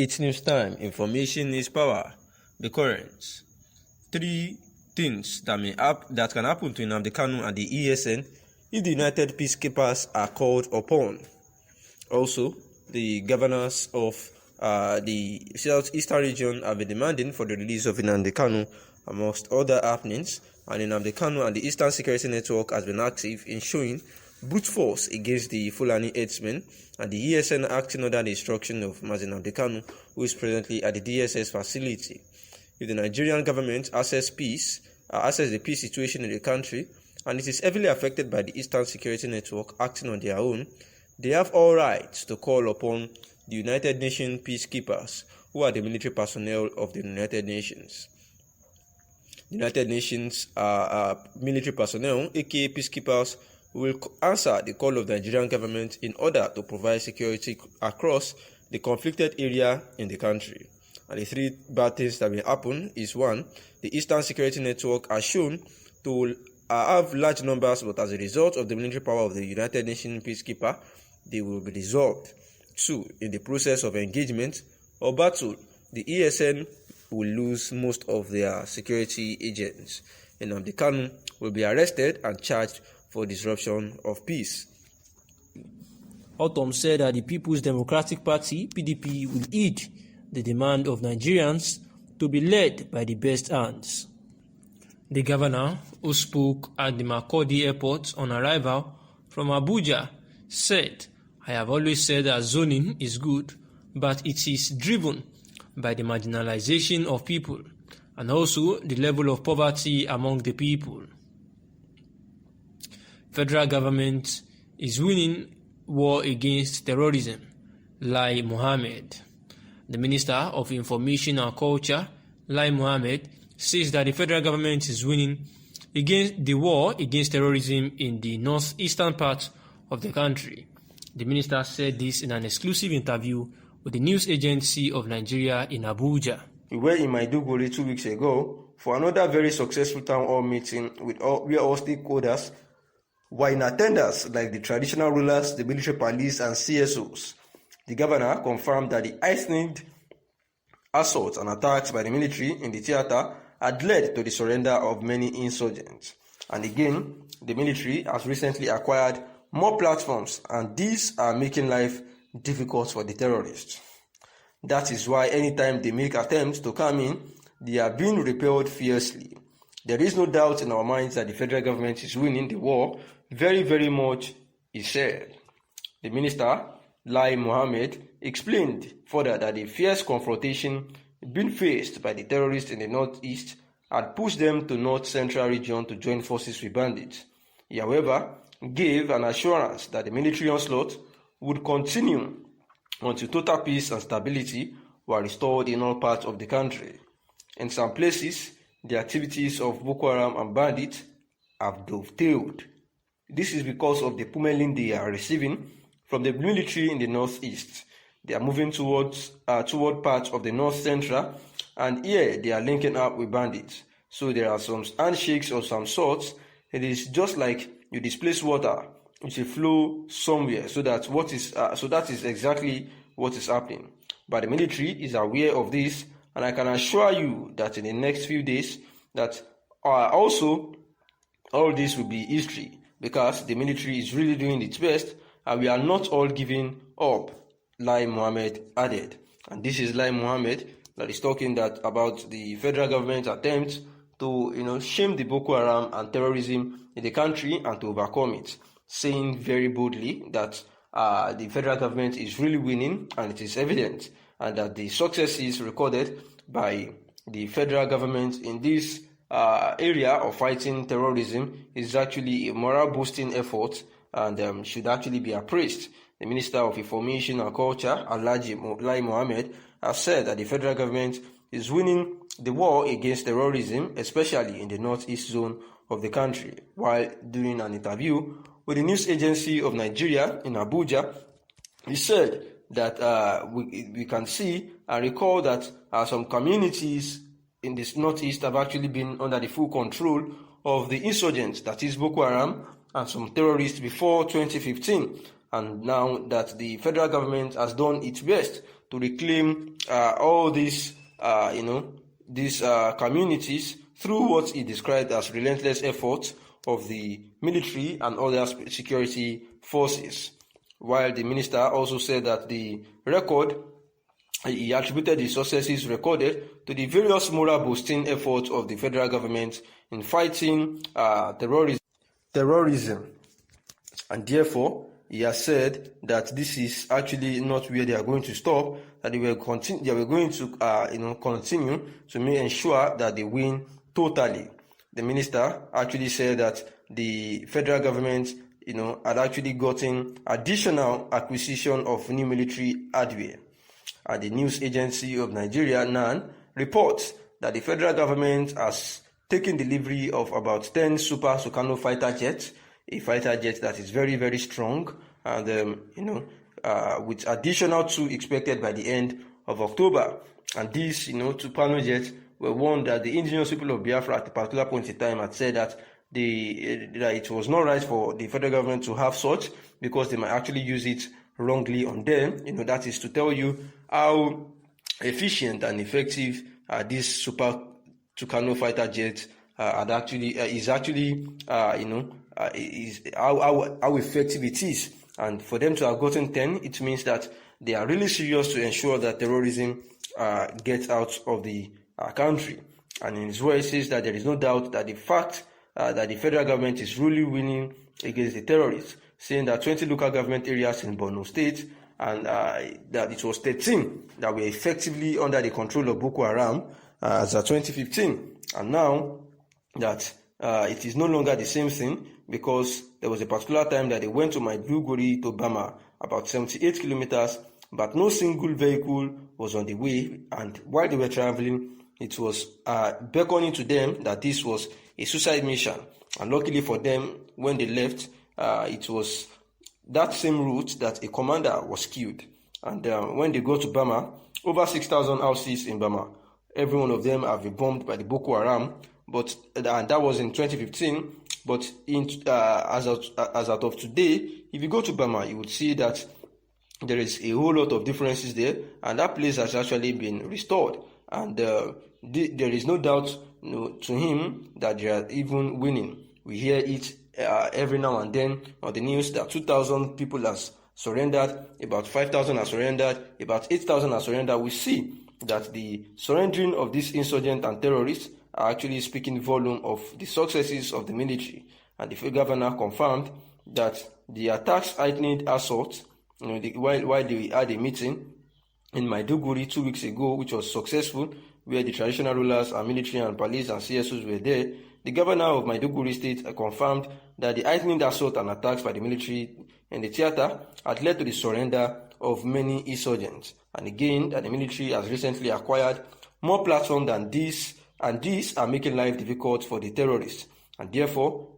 It's news time. Information is power. The current. 3 things that can happen to Nnamdi Kanu and the ESN if the United Peacekeepers are called upon. Also, the governors of the southeastern region have been demanding for the release of Nnamdi Kanu, amongst other happenings. And Nnamdi Kanu and the Eastern Security Network has been active in showing brute force against the Fulani herdsmen, and the ESN acting under the instruction of Nnamdi Kanu, who is presently at the DSS facility. If the Nigerian government assess the peace situation in the country, and it is heavily affected by the Eastern Security Network acting on their own, they have all rights to call upon the United Nations Peacekeepers, who are the military personnel of the United Nations. The United Nations military personnel, aka Peacekeepers, will answer the call of the Nigerian government in order to provide security across the conflicted area in the country. And the 3 bad things that will happen is: 1, the Eastern Security Network are shown to have large numbers, but as a result of the military power of the United Nations Peacekeeper, they will be dissolved. 2, in the process of engagement or battle, the ESN will lose most of their security agents, and Nnamdi Kanu will be arrested and charged for disruption of peace. Autumn said that the People's Democratic Party, PDP, will heed the demand of Nigerians to be led by the best hands. The governor, who spoke at the Makurdi airport on arrival from Abuja, said, "I have always said that zoning is good, but it is driven by the marginalization of people and also the level of poverty among the people. Federal government is winning war against terrorism." Lai Mohammed, the Minister of Information and Culture, Lai Mohammed, says that the federal government is winning against the war against terrorism in the northeastern part of the country. The minister said this in an exclusive interview with the news agency of Nigeria in Abuja. We were in Maiduguri 2 weeks ago for another very successful town hall meeting where all stakeholders were in attendance, like the traditional rulers, the military police, and CSOs. The governor confirmed that the heightened assaults and attacks by the military in the theater had led to the surrender of many insurgents. And again, the military has recently acquired more platforms, and these are making life difficult for the terrorists. That is why anytime they make attempts to come in, they are being repelled fiercely. There is no doubt in our minds that the federal government is winning the war. Very, very much is said. The minister, Lai Mohammed, explained further that the fierce confrontation being faced by the terrorists in the northeast had pushed them to north-central region to join forces with bandits. He, however, gave an assurance that the military onslaught would continue until total peace and stability were restored in all parts of the country. In some places, the activities of Boko Haram and bandits have dovetailed. This is because of the pummeling they are receiving from the military in the northeast. They are moving toward parts of the north central, and here they are linking up with bandits. So there are some handshakes of some sorts. It is just like you displace water, it will flow somewhere. So that is exactly what is happening. But the military is aware of this, and I can assure you that in the next few days, that also all this will be history, because the military is really doing its best, and we are not all giving up, Lai Mohammed added. And this is Lai Mohammed that is talking about the federal government's attempt to shame the Boko Haram and terrorism in the country and to overcome it, saying very boldly that the federal government is really winning, and it is evident, and that the successes recorded by the federal government in this area of fighting terrorism is actually a moral boosting effort, and should actually be appraised. The Minister of Information and Culture, Alhaji Lai Mohammed, has said that the federal government is winning the war against terrorism, especially in the northeast zone of the country. While doing an interview with the news agency of Nigeria in Abuja, he said that we can see and recall that some communities in this northeast have actually been under the full control of the insurgents, that is Boko Haram, and some terrorists before 2015. And now that the federal government has done its best to reclaim all these, these communities through what he described as relentless efforts of the military and other security forces. While the minister also said that the record, he attributed the successes recorded to the various moral boosting efforts of the federal government in fighting terrorism. And therefore, he has said that this is actually not where they are going to stop, that they were going to continue to ensure that they win totally. The minister actually said that the federal government had actually gotten additional acquisition of new military hardware. And the news agency of Nigeria, NAN, reports that the federal government has taken delivery of about 10 Super Kanu fighter jets, a fighter jet that is very, very strong, and with additional 2 expected by the end of October. And these, 2 Kanu jets were one that the indigenous people of Biafra at a particular point in time had said that that it was not right for the federal government to have such, because they might actually use it wrongly on them. That is to tell you how efficient and effective this Super Tucano fighter jet is how effective it is. And for them to have gotten 10, it means that they are really serious to ensure that terrorism gets out of the country. And in his words, he says that there is no doubt that the fact that the federal government is really winning against the terrorists, saying that 20 local government areas in Borno State and that it was 13 that were effectively under the control of Boko Haram as of 2015. And now that it is no longer the same thing, because there was a particular time that they went to Maiduguri to Bama, about 78 kilometers, but no single vehicle was on the way. And while they were traveling, it was beckoning to them that this was a suicide mission. And luckily for them, when they left, it was that same route that a commander was killed. And when they go to Bama, over 6,000 houses in Bama, every one of them have been bombed by the Boko Haram. And that was in 2015. But as out of today, if you go to Bama, you would see that there is a whole lot of differences there, and that place has actually been restored. And there is no doubt to him that they are even winning. We hear it every now and then on the news that 2,000 people has surrendered, about 5,000 has surrendered, about 8,000 has surrendered. We see that the surrendering of these insurgents and terrorists are actually speaking volume of the successes of the military. And the governor confirmed that the attacks heightened assault, while they had a meeting in Maiduguri 2 weeks ago, which was successful, where the traditional rulers and military and police and CSOs were there. The governor of Maiduguri state confirmed that the heightening assault and attacks by the military in the theater had led to the surrender of many insurgents. And again, that the military has recently acquired more platform than this, and these are making life difficult for the terrorists. And therefore,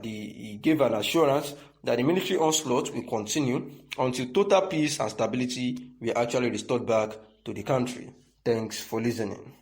he gave an assurance that the military onslaught will continue until total peace and stability will actually restored back to the country. Thanks for listening.